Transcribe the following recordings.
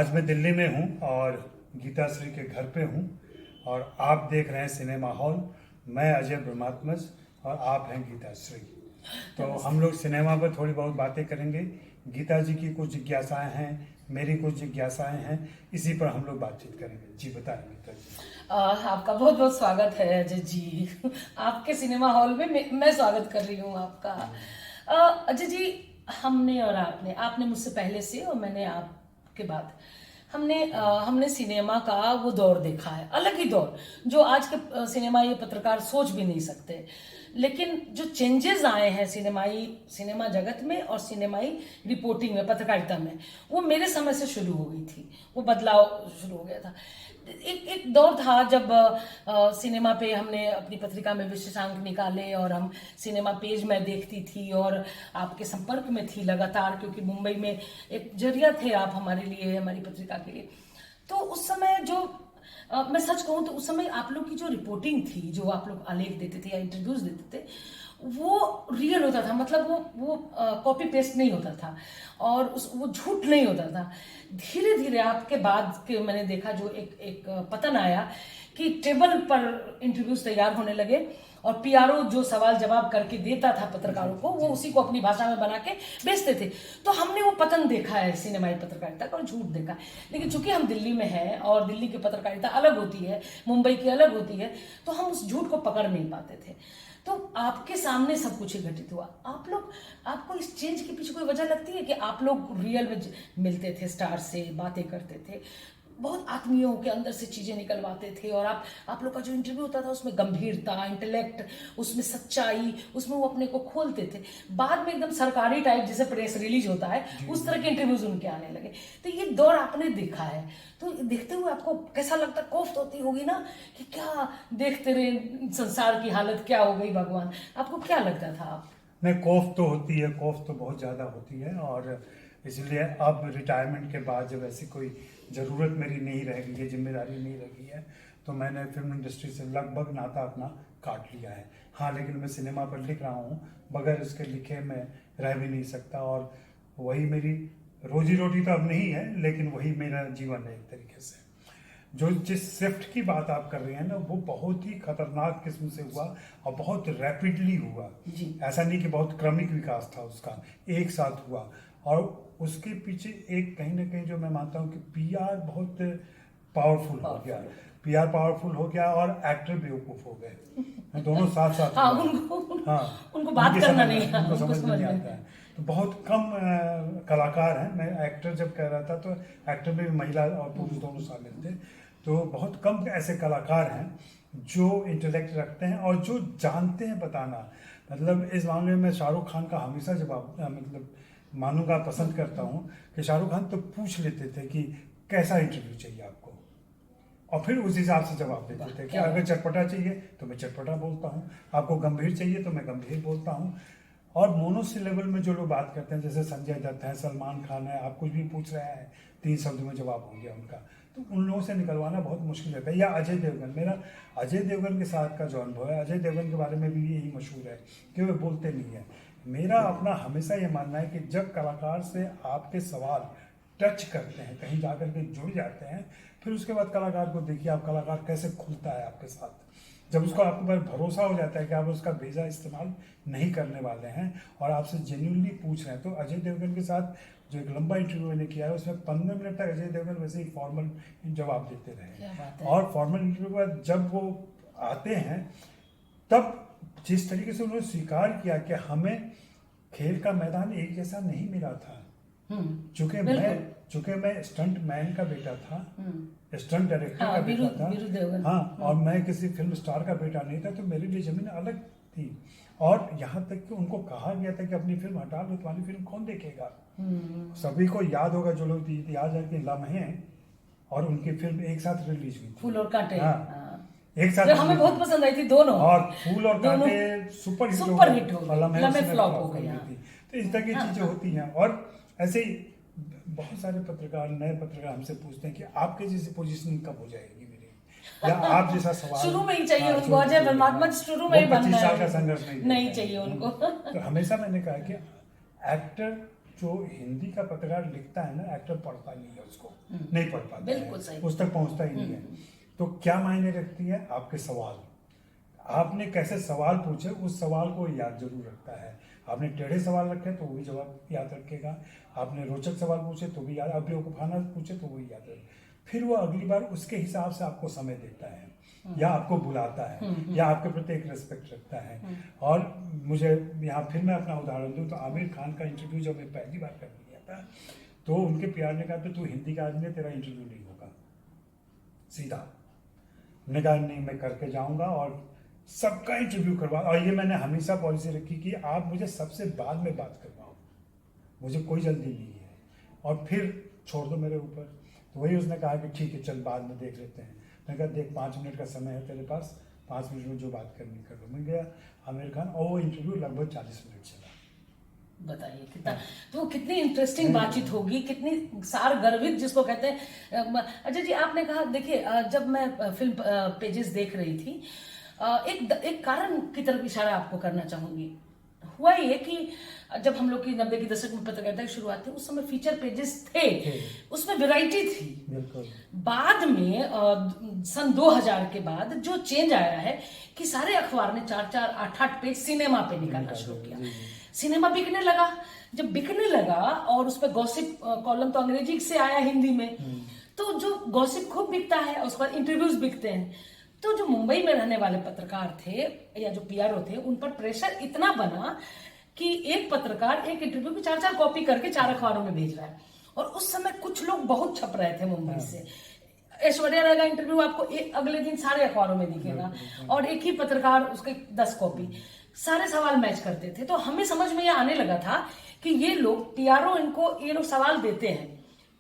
आज मैं दिल्ली में हूँ और गीता श्री के घर पे हूँ और आप देख रहे हैं सिनेमा हॉल। मैं अजय ब्रह्मात्मज और आप हैं गीता श्री। तो हम लोग सिनेमा पर थोड़ी बहुत बातें करेंगे। गीता जी की कुछ जिज्ञासाएं हैं, मेरी कुछ जिज्ञासाएं हैं, इसी पर हम लोग बातचीत करेंगे। जी बताएं गीता जी। आपका बहुत बहुत स्वागत है अजय जी। आपके सिनेमा हॉल में मैं स्वागत कर रही हूँ आपका। अजय जी, हमने और आपने मुझसे पहले से और मैंने आपके बाद हमने सिनेमा का वो दौर देखा है, अलग ही दौर जो आज के सिनेमा ये पत्रकार सोच भी नहीं सकते। लेकिन जो चेंजेस आए हैं सिनेमा जगत में और सिनेमाई रिपोर्टिंग में, पत्रकारिता में, वो मेरे समय से शुरू हो गई थी। वो बदलाव शुरू हो गया था। एक दौर था जब सिनेमा पे हमने अपनी पत्रिका में विशेषांक निकाले और हम सिनेमा पेज में देखती थी और आपके संपर्क में थी लगातार, क्योंकि मुंबई में एक जरिया थे आप हमारे लिए, हमारी पत्रिका के लिए। तो उस समय जो मैं सच कहूँ तो उस समय आप लोग की जो रिपोर्टिंग थी, जो आप लोग आलेख देते थे या इंटरव्यूज देते थे, वो रियल होता था। मतलब वो कॉपी पेस्ट नहीं होता था और वो झूठ नहीं होता था। धीरे धीरे आपके बाद के मैंने देखा जो एक पतन आया कि टेबल पर इंटरव्यूज तैयार होने लगे और पीआरओ जो सवाल जवाब करके देता था पत्रकारों को, वो उसी को अपनी भाषा में बना के बेचते थे। तो हमने वो पतन देखा है सिनेमाई पत्रकारिता का और झूठ देखा है। लेकिन चूंकि हम दिल्ली में हैं और दिल्ली की पत्रकारिता अलग होती है, मुंबई की अलग होती है, तो हम उस झूठ को पकड़ नहीं पाते थे। तो आपके सामने सब कुछ ही घटित हुआ। आपको इस चेंज के पीछे कोई वजह लगती है कि आप लोग रियल में मिलते थे, स्टार से बातें करते थे, बहुत आत्मीयों के अंदर से चीजें निकलवाते थे और आप लोग का जो इंटरव्यू होता था उसमें गंभीरता, इंटेलेक्ट, उसमें सच्चाई, उसमें वो अपने को खोलते थे। बाद में एकदम सरकारी टाइप जैसे प्रेस रिलीज होता है, उस तरह के इंटरव्यूज उनके आने लगे। तो ये दौर आपने देखा है, तो देखते हुए आपको कैसा लगता? कोफ्त होती होगी ना कि क्या देखते रहे, संसार की हालत क्या हो गई भगवान, आपको क्या लगता था? आप नहीं, कोफ्त तो होती है, कोफ्त तो बहुत ज़्यादा होती है और इसलिए अब रिटायरमेंट के बाद जब ऐसी कोई ज़रूरत मेरी नहीं रह गई है, जिम्मेदारी नहीं रह गई है, तो मैंने फिल्म इंडस्ट्री से लगभग नाता अपना काट लिया है। हाँ, लेकिन मैं सिनेमा पर लिख रहा हूँ, बगैर इसके लिखे मैं रह भी नहीं सकता और वही मेरी रोजी रोटी तो अब नहीं है, लेकिन वही मेरा जीवन है एक तरीके से। जो जिस शिफ्ट की बात आप कर रहे हैं ना, वो बहुत ही खतरनाक किस्म से हुआ और बहुत रैपिडली हुआ जी। ऐसा नहीं कि बहुत क्रमिक विकास था उसका, एक साथ हुआ। और उसके पीछे एक कहीं ना कहीं जो मैं मानता हूँ कि पीआर बहुत पावरफुल हो गया, पीआर पावरफुल हो गया और एक्टर बेवकूफ हो गए, दोनों साथ साथ। हाँ, उनको बात करना नहीं, उनको समझ नहीं आता है। तो बहुत कम कलाकार हैं। मैं एक्टर जब कह रहा था तो एक्टर में भी महिला और पुरुष दोनों शामिल थे। तो बहुत कम ऐसे कलाकार हैं जो इंटेलेक्ट रखते हैं और जो जानते हैं बताना। मतलब इस मामले में शाहरुख खान का हमेशा जवाब मतलब मानूंगा, पसंद करता हूँ कि शाहरुख खान तो पूछ लेते थे कि कैसा इंटरव्यू चाहिए आपको, और फिर उस हिसाब से जवाब देते थे कि अगर चटपटा चाहिए तो मैं चटपटा बोलता हूँ, आपको गंभीर चाहिए तो मैं गंभीर बोलता हूँ। और मोनोसिलेबल में जो लोग बात करते हैं, जैसे संजय दत्त है, सलमान खान है, आप कुछ भी पूछ रहे हैं 3 शब्द में जवाब हो गया उनका, तो उन लोगों से निकलवाना बहुत मुश्किल रहता है। या अजय देवगन, मेरा अजय देवगन के साथ का जो अनुभव है, अजय देवगन के बारे में भी यही मशहूर है कि वे बोलते नहीं है। मेरा अपना हमेशा ये मानना है कि जब कलाकार से आपके सवाल टच करते हैं, कहीं जाकर के जुड़ जाते हैं, फिर उसके बाद कलाकार को देखिए आप कलाकार कैसे खुलता है आपके साथ। जब उसको आपके पर भरोसा हो जाता है कि आप उसका भेजा इस्तेमाल नहीं करने वाले हैं और आपसे जेन्युइनली पूछ रहे हैं। तो अजय देवगन के साथ जो एक लंबा इंटरव्यू मैंने किया है, उसमें 15 मिनट तक अजय देवगन वैसे ही फॉर्मल जवाब देते रहे। और फॉर्मल इंटरव्यू के बाद जब वो आते हैं, तब जिस तरीके से उन्होंने स्वीकार किया कि हमें खेल का मैदान एक जैसा नहीं मिला था, चूंकि मैं स्टंट मैन का बेटा था, स्टंट डायरेक्टर का बेटा था, हाँ, और मैं किसी फिल्म स्टार का बेटा नहीं था, तो मेरे लिए जमीन अलग थी। और यहाँ तक कि उनको कहा गया था कि अपनी फिल्म हटा लो, तुम्हारी फिल्म कौन देखेगा। सभी को याद होगा, जो लोग याद है कि लम्हे और उनकी फिल्म एक साथ रिलीज हुई थी, फूल और कांटे। हाँ, एक साथ हमें बहुत पसंद आई थी दोनों, और फूल और कांटे सुपर हिट हो गई, लम्हे फ्लॉप हो गई थी। तो इस तरह की चीजें होती हैं। और ऐसे ही बहुत सारे पत्रकार, नए पत्रकार हमसे पूछते हैं कि आपके जैसी पोजीशनिंग कब हो जाएगी मेरी, या आप जैसा सवाल शुरू में ही चाहिए उनको। अजय ब्रह्मात्मज शुरू में ही 25 साल का संघर्ष नहीं चाहिए उनको। तो हमेशा मैंने कहा कि एक्टर जो हिंदी का पत्रकार लिखता है ना, एक्टर पढ़ता नहीं है उसको, नहीं पढ़ पाता बिल्कुल है, सही। उस तक पहुंचता ही नहीं है। तो क्या मायने रखती है आपके सवाल, आपने कैसे सवाल पूछे, उस सवाल को याद जरूर रखता है। आपने टेढ़े सवाल रखे तो वो भी जवाब याद रखेगा, आपने रोचक सवाल पूछे तो भी याद, बेवकूफाना पूछे तो वो भी याद रखेगा। फिर वो अगली बार उसके हिसाब से आपको समय देता है, या आपको बुलाता है, या आपके प्रति एक रिस्पेक्ट रखता है। और मुझे यहाँ फिर मैं अपना उदाहरण दूँ तो आमिर खान का इंटरव्यू जब मैं पहली बार कर लिया था, तो उनके प्यार ने कहा कि तू हिंदी का आदमी है, तेरा इंटरव्यू नहीं होगा सीधा। मैंने कहा नहीं, मैं करके जाऊंगा और सबका इंटरव्यू करवा। और ये मैंने हमेशा पॉलिसी रखी कि आप मुझे सबसे बाद में बात करवाओ, मुझे कोई जल्दी नहीं है, और फिर छोड़ दो मेरे ऊपर। तो वही उसने कहा कि ठीक है चल बाद में देख लेते हैं। मैंने कहा देख 5 मिनट का समय है तेरे पास, 5 मिनट में जो बात करनी कर लो। मैं गया आमिर खान, और वो इंटरव्यू लगभग 40 मिनट चला। बताइए कितना, तो कितनी इंटरेस्टिंग बातचीत होगी, कितनी सार गर्भित जिसको कहते हैं। अच्छा जी, आपने कहा देखिए, जब मैं फिल्म पेजेस देख रही थी, एक कारण की तरफ इशारा आपको करना चाहूंगी। हुआ ये कि जब हम लोग की 90 के दशक में पत्रकारिता की शुरुआत थी, उस समय फीचर पेजेस थे, उसमें वैरायटी थी। बिल्कुल। बाद में सन 2000 के बाद जो चेंज आया है कि सारे अखबार ने 4-4, 8-8 पेज सिनेमा पे निकालना शुरू किया। सिनेमा बिकने लगा, जब बिकने लगा और उस पर गॉसिप कॉलम तो अंग्रेजी से आया हिंदी में, तो जो गॉसिप खूब बिकता है, उसके बाद इंटरव्यूज बिकते हैं। तो जो मुंबई में रहने वाले पत्रकार थे या जो पीआरओ थे, उन पर प्रेशर इतना बना कि एक पत्रकार एक इंटरव्यू की 4-4 कॉपी करके 4 अखबारों में भेज रहा है। और उस समय कुछ लोग बहुत छप रहे थे मुंबई से। ऐश्वर्या राय का इंटरव्यू आपको अगले दिन सारे अखबारों में दिखेगा, और एक ही पत्रकार उसके 10 कॉपी, सारे सवाल मैच करते थे। तो हमें समझ में यह आने लगा था कि ये लोग पीआरओ, ये लोग सवाल देते हैं,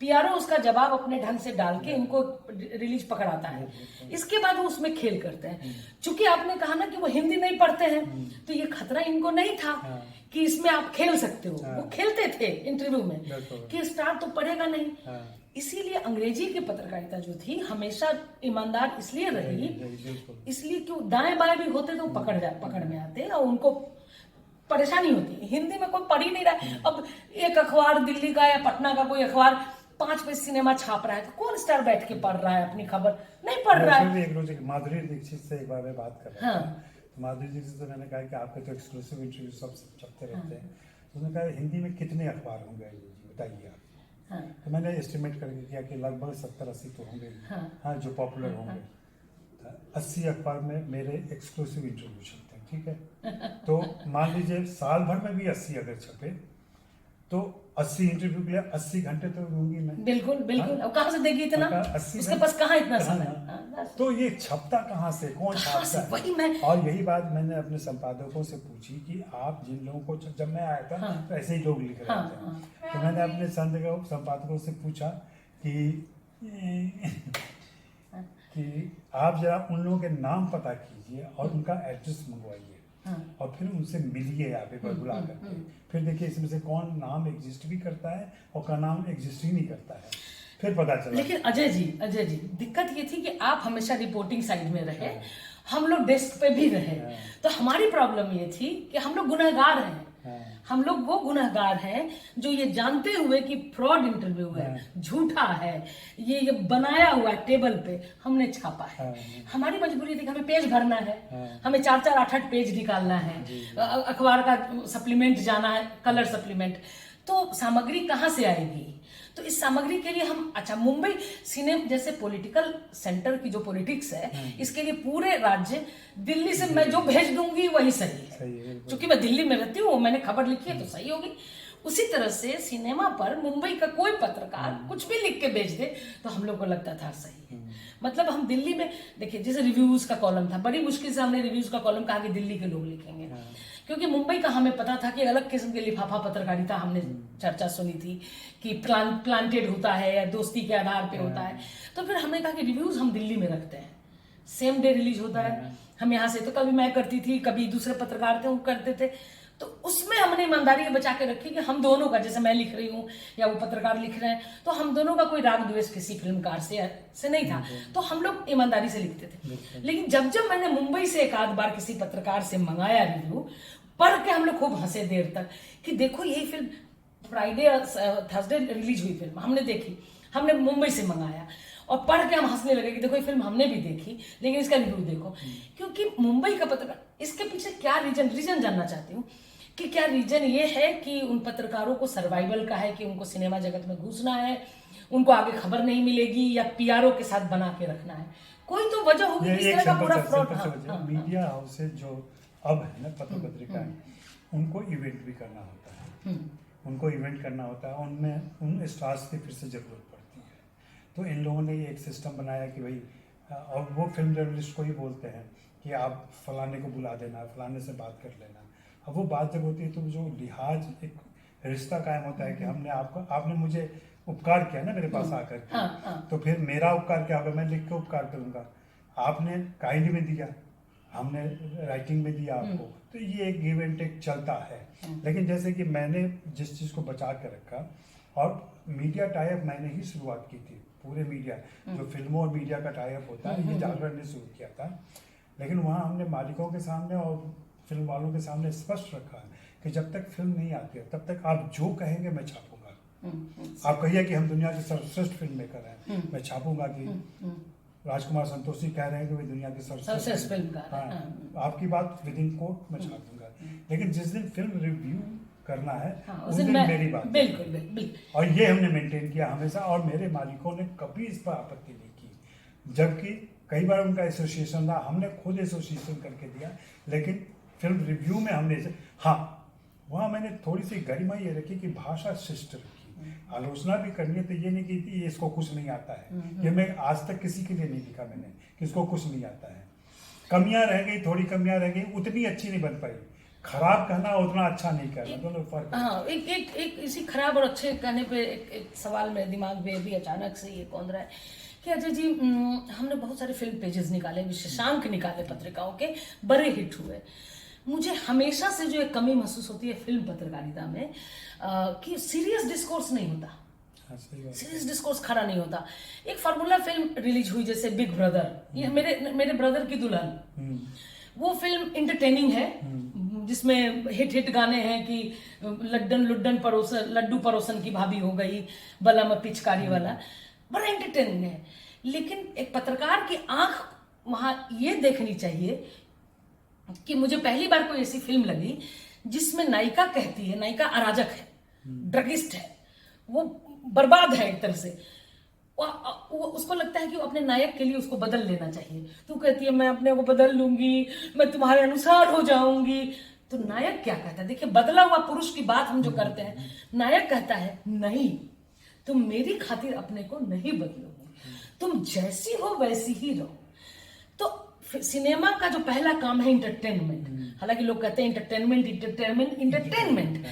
पीआरओ उसका जवाब अपने ढंग से डाल के इनको रिलीज पकड़ाता है, इसके बाद वो उसमें खेल करते हैं। चूंकि आपने कहा ना कि वो हिंदी नहीं पढ़ते हैं, तो ये खतरा इनको नहीं था कि इसमें आप खेल सकते हो। वो खेलते थे इंटरव्यू में कि स्टार तो पढ़ेगा नहीं। इसीलिए अंग्रेजी की पत्रकारिता जो थी हमेशा ईमानदार इसलिए रही, इसलिए कि दाएं बाएं भी होते तो पकड़ में आते और उनको परेशानी होती। हिंदी में कोई पढ़ ही नहीं रहा। अब एक अखबार दिल्ली का या पटना का कोई अखबार 5 पेज सिनेमा छाप रहा है, तो कौन स्टार बैठ के पढ़ रहा है अपनी खबर? नहीं पढ़ रहा है। एक रोज माधुरी दीक्षित से एक बार मैं बात कर रहा था, तो माधुरी दीक्षित से मैंने कहा कि आपके तो एक्सक्लूसिव इंटरव्यू सब छपते रहते हैं, तो उन्होंने कहा हिंदी में कितने अखबार होंगे बताइए आप। तो मैंने एस्टिमेट करके किया कि लगभग 70-80 तो होंगे, हाँ जो पॉपुलर होंगे। 80 अखबार में मेरे एक्सक्लूसिव इंटरव्यू छपते हैं, ठीक है। तो मान लीजिए साल भर में भी 80 अगर छपे तो 80 इंटरव्यू के लिए 80 घंटे तो दूंगी मैं। बिल्कुल बिल्कुल। अब कहाँ से देगी इतना? उसके पास कहाँ इतना समय? तो ये छपता कहाँ से, कौन छापता है? वही मैं, और यही बात मैंने अपने संपादकों से पूछी कि आप जिन लोगों को, जब मैं आया था तो ऐसे ही लोग लिख रहे थे, तो मैंने अपने संपादकों से पूछा कि आप जरा उन लोगों के नाम पता कीजिए और उनका एड्रेस मंगवाइए, और फिर उनसे मिलिए यहाँ पे बुला करके, फिर देखिए इसमें से कौन नाम एग्जिस्ट भी करता है और कौन नाम एग्जिस्ट ही नहीं करता है, फिर पता चला। लेकिन अजय जी दिक्कत ये थी कि आप हमेशा रिपोर्टिंग साइड में रहे, हम लोग डेस्क पे भी रहे, तो हमारी प्रॉब्लम ये थी कि हम लोग गुनहगार हैं। हम लोग वो गुनहगार हैं जो ये जानते हुए कि फ्रॉड इंटरव्यू है, झूठा है, ये बनाया हुआ है टेबल पे, हमने छापा है। हमारी मजबूरी थी कि हमें पेज भरना है, हमें 4-4, 8-8 पेज निकालना है, अखबार का सप्लीमेंट जाना है, कलर सप्लीमेंट, तो सामग्री कहाँ से आएगी? तो इस सामग्री के लिए हम, अच्छा मुंबई सिनेमा जैसे पॉलिटिकल सेंटर की जो पॉलिटिक्स है, इसके लिए पूरे राज्य, दिल्ली से मैं जो भेज दूंगी वही सही है, क्योंकि मैं दिल्ली में रहती हूँ, मैंने खबर लिखी है तो सही होगी। उसी तरह से सिनेमा पर मुंबई का कोई पत्रकार कुछ भी लिख के भेज दे तो हम लोग को लगता था सही है। मतलब हम दिल्ली में देखिए, जैसे रिव्यूज का कॉलम था, बड़ी मुश्किल से हमने रिव्यूज का कॉलम कहा कि दिल्ली के लोग लिखेंगे, क्योंकि मुंबई का हमें पता था कि अलग किस्म के लिफाफा पत्रकारिता, हमने चर्चा सुनी थी कि प्लांटेड होता है या दोस्ती के आधार पे होता है। तो फिर हमने कहा कि रिव्यूज हम दिल्ली में रखते हैं, सेम डे रिलीज होता है, हम यहाँ से, तो कभी मैं करती थी, कभी दूसरे पत्रकार थे वो करते थे, तो उसमें हमने ईमानदारी बचा के रखी कि हम दोनों का, जैसे मैं लिख रही हूँ या वो पत्रकार लिख रहे हैं, तो हम दोनों का कोई राग द्वेष किसी फिल्मकार से नहीं था, तो हम लोग ईमानदारी से लिखते थे। लेकिन जब जब मैंने मुंबई से एक आध बार किसी पत्रकार से मंगाया रिव्यू, पढ़ के हम लोग खूब हंसे देर तक कि देखो यही फिल्म फ्राइडे थर्सडे रिलीज हुई फिल्म, हमने देखी, हमने मुंबई से मंगाया और पढ़ के हम हंसने लगे कि देखो ये फिल्म हमने भी देखी लेकिन इसका रिव्यू देखो। क्योंकि मुंबई का पत्रकार, इसके पीछे क्या रीजन जानना चाहती हूँ कि क्या रीजन ये है कि उन पत्रकारों को सर्वाइवल का है कि उनको सिनेमा जगत में घुसना है, उनको आगे खबर नहीं मिलेगी, या पीआरओ के साथ बना के रखना है? कोई तो वजह होगी इस तरह का पूरा फ्रॉड। मीडिया हाउसेज जो अब है ना, पत्र पत्रिकाएं, उनको इवेंट भी करना होता है, उनको इवेंट करना होता है, उनमें उन स्टार्स की फिर से जरूरत पड़ती है। तो इन लोगों ने एक सिस्टम बनाया कि भाई, और वो फिल्म जर्नलिस्ट को ही बोलते हैं कि आप फलाने को बुला देना, फलाने से बात कर लेना। अब वो बात जब होती है तो जो लिहाज, एक रिश्ता कायम होता है कि हमने आपने मुझे उपकार किया ना मेरे पास आकर के, तो फिर मेरा उपकार क्या होगा, मैं लिख के उपकार करूंगा, आपने काइंड में दिया, हमने राइटिंग में दिया आपको, तो ये एक गिव एंड टेक चलता है। लेकिन जैसे कि मैंने जिस चीज़ को बचा के रखा, और मीडिया टाइप मैंने ही शुरुआत की थी, पूरे मीडिया जो फिल्मों और मीडिया का टाइप होता है, ये जागरण ने शुरू किया था। लेकिन वहाँ हमने मालिकों के सामने और फिल्म वालों के सामने स्पष्ट रखा कि जब तक फिल्म नहीं आती है तब तक आप जो कहेंगे मैं छापूंगा। आप कहिए कि हम दुनिया के सर्वश्रेष्ठ फिल्म मेकर हैं, मैं छापूंगा कि राजकुमार संतोषी कह रहे हैं कि वे दुनिया के सर्वश्रेष्ठ फिल्मकार हैं, आपकी बात विद इन कोर्ट मैं छाप दूंगा। लेकिन जिस दिन फिल्म रिव्यू करना है उस दिन मेरी बात, बिल्कुल। और ये हमने मेंटेन किया हमेशा, और मेरे मालिकों ने कभी इस पर आपत्ति नहीं की। जबकि कई बार उनका एसोसिएशन था, हमने खुद एसोसिएशन करके दिया, लेकिन फिल्म रिव्यू में हमने वहाँ मैंने थोड़ी सी गरिमा ये रखी कि भाषा शिष्ट रखी, आलोचना भी करनी है तो ये नहीं कि इसको कुछ नहीं आता है, ये मैं आज तक किसी के लिए नहीं लिखा मैंने कि इसको कुछ नहीं आता है। कमियां रह गई, थोड़ी कमियां रह गई, उतनी अच्छी नहीं बन पाई। खराब कहना उतना अच्छा नहीं कहना, दोनों फर्क। हाँ, एक इसी खराब और अच्छे कहने पे एक सवाल मेरे दिमाग में भी अचानक से ये कौन रहा है कि अजय जी, हमने बहुत सारे फिल्म पेजेस निकाले, विशेषांक निकाले पत्रिकाओं के, बड़े हिट हुए। मुझे हमेशा से जो एक कमी महसूस होती है फिल्म पत्रकारिता में कि सीरियस डिस्कोर्स नहीं होता, सीरियस डिस्कोर्स खड़ा नहीं होता। एक फार्मूला फिल्म रिलीज हुई जैसे बिग ब्रदर, ये मेरे ब्रदर की दुल्हन, वो फिल्म इंटरटेनिंग है, जिसमें हिट गाने हैं कि लड्डू परोसन की भाभी हो गई, बलम पिचकारी वाला, बड़ा एंटरटेनिंग है। लेकिन एक पत्रकार की आंख वहां ये देखनी चाहिए कि मुझे पहली बार कोई ऐसी फिल्म लगी जिसमें नायिका कहती है, नायिका अराजक है, ड्रगिस्ट है, वो बर्बाद है एक तरह से, वो उसको लगता है कि वो अपने नायक के लिए उसको बदल लेना चाहिए। तो कहती है मैं अपने को बदल लूंगी, मैं तुम्हारे अनुसार हो जाऊंगी। तो नायक क्या कहता है? देखिए, बदला हुआ पुरुष की बात हम जो करते हैं, नायक कहता है नहीं, तुम मेरी खातिर अपने को नहीं बदलोगे, तुम जैसी हो वैसी ही रहो। तो सिनेमा का जो पहला काम है इंटरटेनमेंट, हालांकि लोग कहते हैं इंटरटेनमेंट,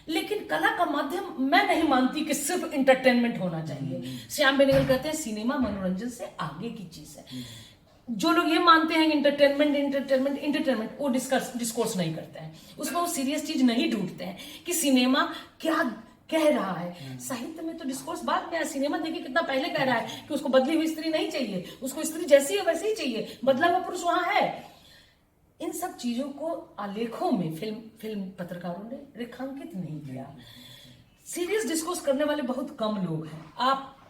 लेकिन कला का माध्यम मैं नहीं मानती कि सिर्फ इंटरटेनमेंट होना चाहिए। श्याम बेनेगल कहते हैं सिनेमा मनोरंजन से आगे की चीज है। जो लोग ये मानते हैं इंटरटेनमेंट, वो डिस्कोर्स नहीं करते हैं, उसमें वो सीरियस चीज नहीं ढूंढते हैं कि सिनेमा क्या कह रहा है। साहित्य में तो डिस्कोर्स बाद में है, सिनेमा देखिए कितना पहले कह रहा है कि उसको बदली हुई स्त्री नहीं चाहिए, उसको स्त्री जैसी है वैसे ही चाहिए, बदला हुआ पुरुष वहां है। इन सब चीजों को आलेखों में फिल्म पत्रकारों ने रेखांकित नहीं किया। सीरियस डिस्कोर्स करने वाले बहुत कम लोग हैं।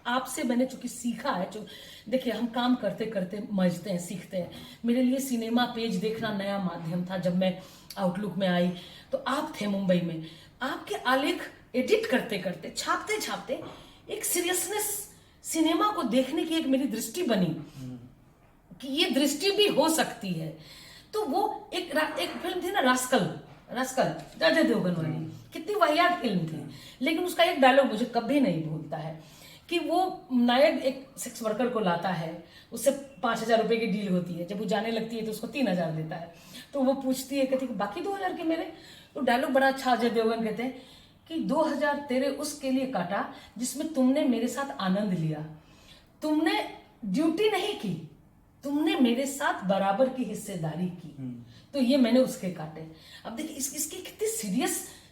आपसे मैंने चूंकि सीखा है, जो देखिए हम काम करते करते मजते हैं, सीखते हैं। मेरे लिए सिनेमा पेज देखना नया माध्यम था। जब मैं आउटलुक में आई तो आप थे मुंबई में, आपके आलेख एडिट करते करते, छापते छापते एक सीरियसनेस सिनेमा को देखने की एक मेरी दृष्टि बनी कि ये दृष्टि भी हो सकती है। तो वो एक फिल्म थी ना, रास्कल अजय देवगन वाली, कितनी वाहियात फिल्म थी, लेकिन उसका एक डायलॉग मुझे कभी नहीं भूलता है कि वो नायक एक सेक्स वर्कर को लाता है, उससे 5,000 रुपए की डील होती है, जब वो जाने लगती है तो उसको 3,000 देता है। तो वो पूछती है, कहती है बाकी 2,000 के मेरे। तो डायलॉग बड़ा अच्छा, अजय देवगन कहते हैं कि 2,000 तेरे उसके लिए काटा जिसमें तुमने मेरे साथ आनंद लिया, तुमने ड्यूटी नहीं की, तुमने मेरे साथ बराबर की हिस्सेदारी की, तो ये मैंने उसके काटे। अब देखिए इसकी कितनी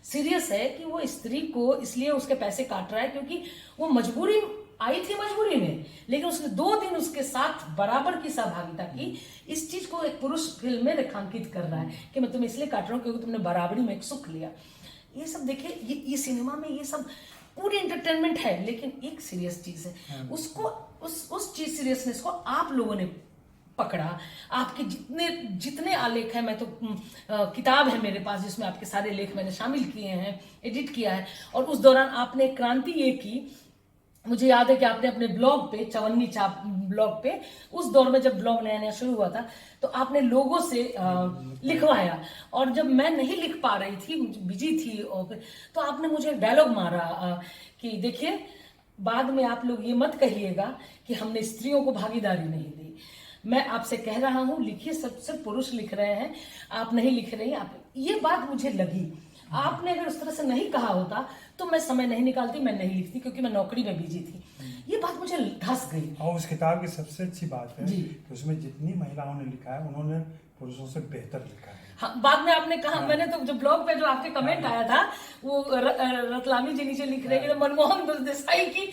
सीरियस है कि वो स्त्री को इसलिए उसके पैसे काट रहा है क्योंकि वो मजबूरी आई थी, मजबूरी में, लेकिन उसने 2 दिन उसके साथ बराबर की सहभागिता की। इस चीज को एक पुरुष फिल्म में रेखांकित कर रहा है कि मैं तुम्हें इसलिए काट रहा हूं क्योंकि तुमने बराबरी में एक सुख लिया। ये सब देखिए, ये सिनेमा में ये सब पूरी एंटरटेनमेंट है, लेकिन एक सीरियस चीज है, उसको उस चीज सीरियसनेस को आप लोगों ने पकड़ा। आपके जितने जितने आलेख हैं, मैं तो किताब है मेरे पास जिसमें आपके सारे लेख मैंने शामिल किए हैं, एडिट किया है, और उस दौरान आपने क्रांति ये की। मुझे याद है कि आपने अपने ब्लॉग पे, चवन्नी चाप ब्लॉग पे, उस दौर में जब ब्लॉग नया नया शुरू हुआ था, तो आपने लोगों से लिखवाया, और जब मैं नहीं लिख पा रही थी, बिजी थी, और तो आपने मुझे डायलॉग मारा कि देखिए, बाद में आप लोग ये मत कहिएगा कि हमने स्त्रियों को भागीदारी नहीं दी। मैं आपसे कह रहा हूं, लिखिए, सबसे पुरुष लिख रहे हैं, आप नहीं लिख रही। आप, ये बात मुझे लगी। आपने अगर उस तरह से नहीं कहा होता तो मैं समय नहीं निकालती, मैं नहीं लिखती, क्योंकि मैं नौकरी में बिजी थी। ये बात मुझे धस गई। और उस किताब की सबसे अच्छी बात है कि उसमें जितनी महिलाओं ने लिखा है, उन्होंने पुरुषों से बेहतर लिखा है। हाँ, बाद में आपने कहा, मैंने तो जो ब्लॉग पे जो आपके कमेंट आया था, वो रतलामी जी नीचे लिख रहे हैं कि मनमोहन देसाई की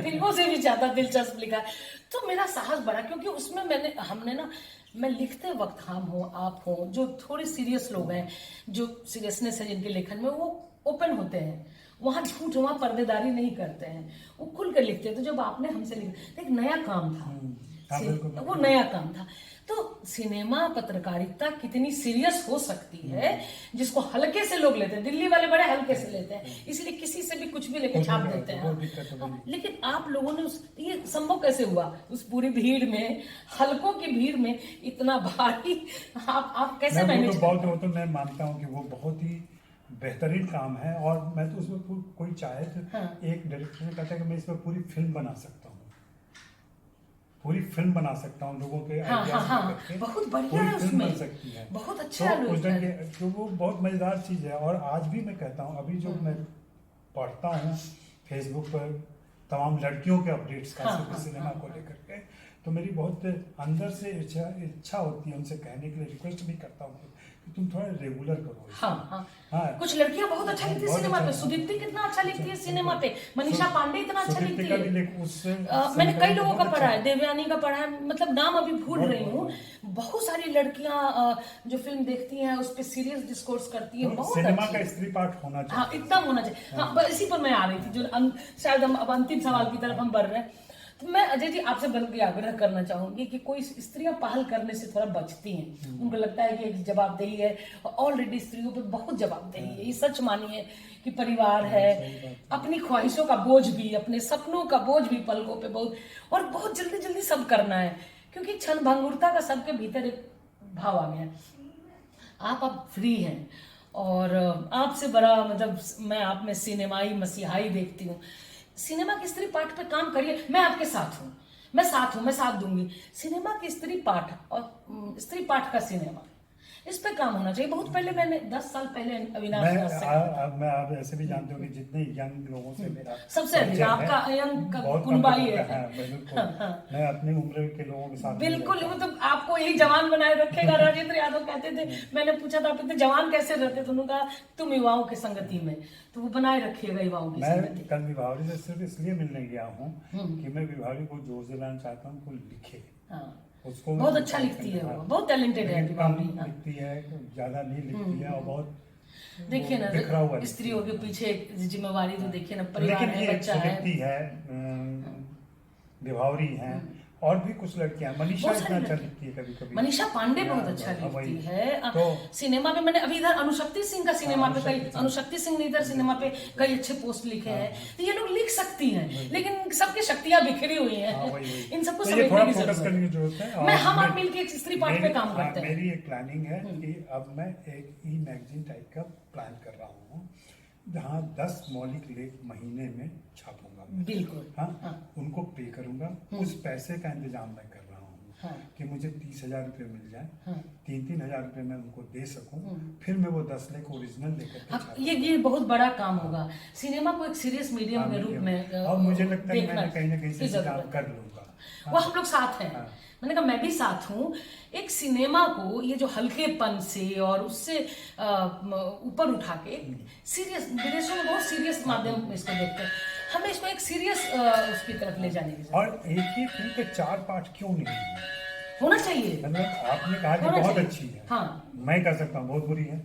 फिल्मों से भी ज्यादा दिलचस्प लिखा है। तो मेरा साहस बढ़ा, क्योंकि उसमें हमने ना, मैं लिखते वक्त, हम हो, आप हो, जो थोड़े सीरियस लोग हैं, जो सीरियसनेस है जिनके लेखन में, वो ओपन होते हैं, वहां झूठ, वहां पर्देदारी नहीं करते हैं, वो खुल कर लिखते हैं। तो जब आपने हमसे लिखा, एक नया काम था, वो नया काम था। तो सिनेमा पत्रकारिता कितनी सीरियस हो सकती है, जिसको हल्के से लोग लेते हैं। दिल्ली वाले बड़े हल्के से लेते हैं, इसलिए किसी से भी कुछ भी लेके छाप देते हैं। लेकिन आप लोगों ने ये संभव कैसे हुआ, उस पूरी भीड़ में, हल्कों की भीड़ में, इतना भारी आप कैसे मैनेज? तो मैं मानता हूँ कि वो बहुत ही बेहतरीन काम है, और मैं तो उसमें कोई चाहे तो एक डायरेक्टर ने कहता है कि मैं इसमें पूरी फिल्म बना सकता हूँ, पूरी फिल्म बना सकता हूँ, लोगों के आइडियाज बहुत बढ़िया है, उसमें बन सकती है। बहुत अच्छा तो वो बहुत मजेदार चीज है। और आज भी मैं कहता हूँ, अभी जो मैं पढ़ता हूँ फेसबुक पर तमाम लड़कियों के अपडेट्स का सिनेमा को लेकर के, तो मेरी बहुत अंदर से इच्छा होती है उनसे कहने के लिए, रिक्वेस्ट भी करता हूँ कि तुम थोड़ा रेगुलर करो। हाँ, कुछ लड़कियां बहुत अच्छा लिखती है सिनेमा पे। सुदीप्ति कितना अच्छा लिखती है सिनेमा पे, मनीषा पांडे इतना अच्छा लिखती है। मैंने कई लोगों का पढ़ा है, देवयानी का पढ़ा है, मतलब नाम अभी भूल रही हूँ। बहुत सारी लड़कियां जो फिल्म देखती हैं, उस पर सीरियस डिस्कोर्स करती है। बहुत सिनेमा का स्त्री पाठ होना चाहिए। हाँ, एकदम होना चाहिए। हाँ, इसी पर मैं आ रही थी, जो शायद हम अब अंतिम सवाल की तरफ हम बढ़ रहे हैं। तो मैं अजय जी आपसे बल्कि आग्रह करना चाहूंगी कि कोई स्त्रियां पहल करने से थोड़ा बचती हैं, उनको लगता है कि एक जवाबदेही है, ऑलरेडी स्त्रियों पे बहुत जवाबदेही है। ये सच मानिए कि परिवार है, अपनी ख्वाहिशों का बोझ भी, अपने सपनों का बोझ भी पलकों पे बहुत, और बहुत जल्दी जल्दी सब करना है, क्योंकि क्षण भंगुरता का सबके भीतर एक भाव आ गया। आप अब फ्री हैं, और आपसे बड़ा, मतलब मैं आप में सिनेमाई मसीहाई देखती हूँ। सिनेमा के स्त्री पाठ पे काम करिए, मैं आपके साथ हूँ, मैं साथ दूंगी। सिनेमा के स्त्री पाठ और स्त्री पाठ का सिनेमा, इस पे काम होना चाहिए। बहुत पहले मैंने 10 साल पहले अविनाश मैं आप ऐसे भी जानते हो कि जितने यंग लोगों से मेरा सबसे अधिक आपका यंग कुनबाई है। मैं अपनी उम्र के लोगों के साथ बिल्कुल, वो तो आपको यही जवान बनाए रखेगा। राजेंद्र यादव कहते थे, मैंने पूछा था आप इतने जवान कैसे रहते, तो उन्होंने कहा तुम युवाओं की संगति में, तो वो बनाए रखिएगा युवाओं की संगति। मैं कल विभावरी से सिर्फ इसलिए मिलने गया हूँ कि मैं विभावरी को जोर दिलाना चाहता हूँ को लिखे। उसको बहुत अच्छा लिखती है, वो बहुत टैलेंटेड है। लिखती है, ज्यादा नहीं लिखती है, और बहुत देखिए ना, स्त्रियों के पीछे एक जिम्मेवारी तो देखिए ना, परिवार है, बच्चा है, विभावरी है, और भी कुछ लड़कियां, मनीषा इतना अच्छा लिखती है कभी कभी, मनीषा पांडे बहुत अच्छा लिखती है। तो सिनेमा पे मैंने अभी इधर अनुशक्ति सिंह का सिनेमा पे कई, अनुशक्ति सिंह ने इधर सिनेमा पे कई अच्छे पोस्ट लिखे हैं। तो ये लोग लिख सकती हैं, लेकिन सबकी शक्तियां बिखरी हुई हैं, इन सबको समझने की जरूरत है। मैं हम आप मिलकर एक स्त्री पाठ पे काम करते हैं। मेरी एक प्लानिंग है कि अब मैं एक ई मैगजीन टाइप का प्लान कर रहा हूँ, जहाँ 10 मौलिक लेख महीने में छापूंगा। बिल्कुल। हाँ, उनको पे करूंगा। उस पैसे का इंतजाम मैं कर रहा हूँ कि मुझे 30,000 रुपये मिल जाए, 3-3 हजार रुपये मैं उनको दे सकूं, फिर मैं वो 10 लेख ओरिजिनल लेकर ये बहुत बड़ा काम होगा। सिनेमा को एक सीरियस मीडियम के रूप में, और मुझे लगता है मैं कहीं ना कहीं से काम कर लूंगा। वो हम लोग साथ हैं। मैंने कहा मैं भी साथ हूँ। एक सिनेमा को ये जो हल्केपन से और उससे ऊपर उठा के सीरियस, विदेशों में बहुत सीरियस माध्यम इसको देखते हैं, हमें इसको एक सीरियस उसकी तरफ ले जाने की और एक ही फिल्म के 4 पार्ट क्यों नहीं होना चाहिए। मतलब आपने कहा कि बहुत अच्छी है, हाँ, मैं कह सकता हूँ बहुत बुरी है,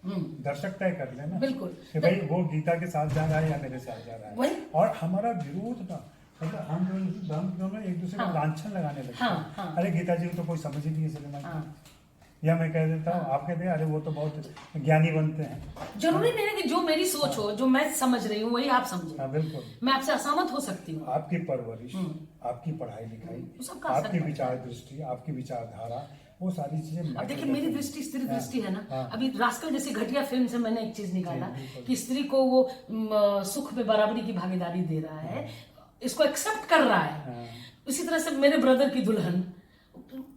दर्शक तय कर लेना बिल्कुल। कि भाई वो गीता के साथ जा रहा है या मेरे साथ जा रहा है। वही। और हमारा विरोध का मतलब हम दोनों एक दूसरे को लांछन लगाने लगते हैं। अरे गीता जी को तो कोई समझ ही नहीं है सिनेमा की। या मैं कह देता हूँ, आप कहते हैं अरे वो तो बहुत ज्ञानी बनते हैं। जरूरी नहीं है कि जो मेरी सोच हो, जो मैं समझ रही हूँ वही आप समझे। हाँ बिल्कुल। मैं आपसे असहमत हो सकती हूँ। आपकी परवरिश, आपकी पढ़ाई लिखाई, सबका असर आपकी पड़ता है। विचार दृष्टि, आपकी विचारधारा, वो सारी चीजें अब देखिए मेरी दृष्टि स्त्री दृष्टि है ना। हाँ। अभी रास्कल जैसी घटिया फिल्म से मैंने एक चीज निकाला जी, बिल्कुल। कि स्त्री को वो सुख में बराबरी की भागीदारी दे रहा है, इसको एक्सेप्ट कर रहा है। हाँ। इसी तरह से मेरे ब्रदर की दुल्हन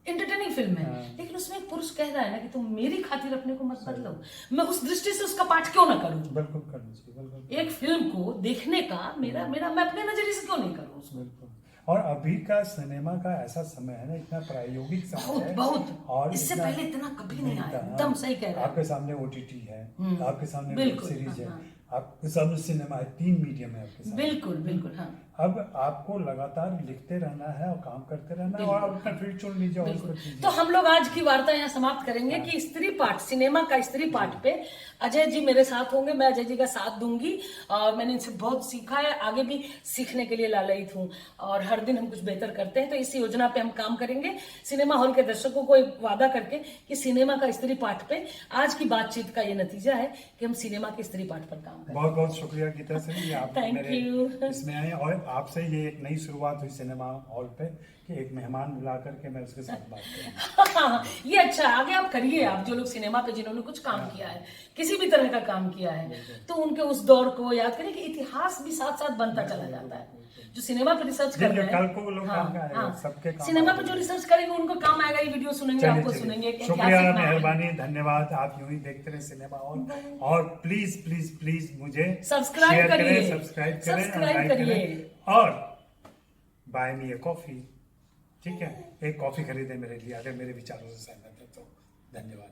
एंटरटेनिंग फिल्म है, हाँ। लेकिन उसमें एक पुरुष कह रहा है ना कि तुम मेरी खातिर अपने को मत बदलो। मैं उस दृष्टि से उसका पाठ क्यों ना करूं? बिल्कुल करना चाहिए, बिल्कुल एक फिल्म को देखने का मेरा मैं अपने नजरिए से क्यों नहीं करूं उसको? बिल्कुल। और अभी का सिनेमा का ऐसा समय है ना, इतना प्रायोगिक समय है। बहुत और इससे इतना पहले इतना कभी नहीं आया। था। एकदम सही कह रहे हैं। आपके सामने ओटीटी है, आपके सामने वेब बिल्कुल, सीरीज है, हाँ। आपके सामने सिनेमा है, 3 मीडियम है आपके सामने। बिल्कुल बिल्कुल। हाँ अब आपको लगातार लिखते रहना है और काम करते रहना है और अपना फील्ड चुन लीजिए और उसको बिल्कुल। कीजिए। तो हम लोग आज की वार्ता यहाँ समाप्त करेंगे कि स्त्री पाठ, सिनेमा का स्त्री पाठ पे अजय जी मेरे साथ होंगे, मैं अजय जी का साथ दूंगी। और मैंने इनसे बहुत सीखा है, आगे भी सीखने के लिए लालयित हूँ और हर दिन हम कुछ बेहतर करते हैं। तो इस योजना पे हम काम करेंगे सिनेमा हॉल के दर्शकों को एक वादा करके कि सिनेमा का स्त्री पाठ पे आज की बातचीत का ये नतीजा है कि हम सिनेमा के स्त्री पाठ पर काम करें। बहुत बहुत शुक्रिया गीता सिंह, ये आप Thank मेरे you. इसमें आए और आपसे ये एक नई शुरुआत हुई सिनेमा हॉल पे कि एक मेहमान बुला करके मैं उसके साथ बात करूं। ये अच्छा है, आगे आप करिए। आप जो लोग सिनेमा पे जिन्होंने कुछ काम किया है, किसी भी तरह का काम किया है, तो उनके उस दौर को याद करें कि इतिहास भी साथ साथ बनता चला जाता है। जो सिनेमा पे रिसर्च कर रहे हैं, कल को लोग काम का आएगा, सबके काम सिनेमा पे आएगा। जो रिसर्च करेंगे उनको काम आएगा। ये वीडियो सुनेंगे, चलिए, आपको चलिए। सुनेंगे। एक शुक्रिया, ऐतिहासिक नाम है। मेहरबानी, धन्यवाद। आप यूं ही देखते रहे सिनेमा हॉल और प्लीज प्लीज प्लीज मुझे सब्सक्राइब शेयर करें, करिए, सब्सक्राइब करें, सब्सक्राइब लाइक करिए करें और बाय मी ए कॉफी। ठीक है, एक कॉफी खरीदे मेरे लिए अगर मेरे विचारों से सहमत है तो। धन्यवाद।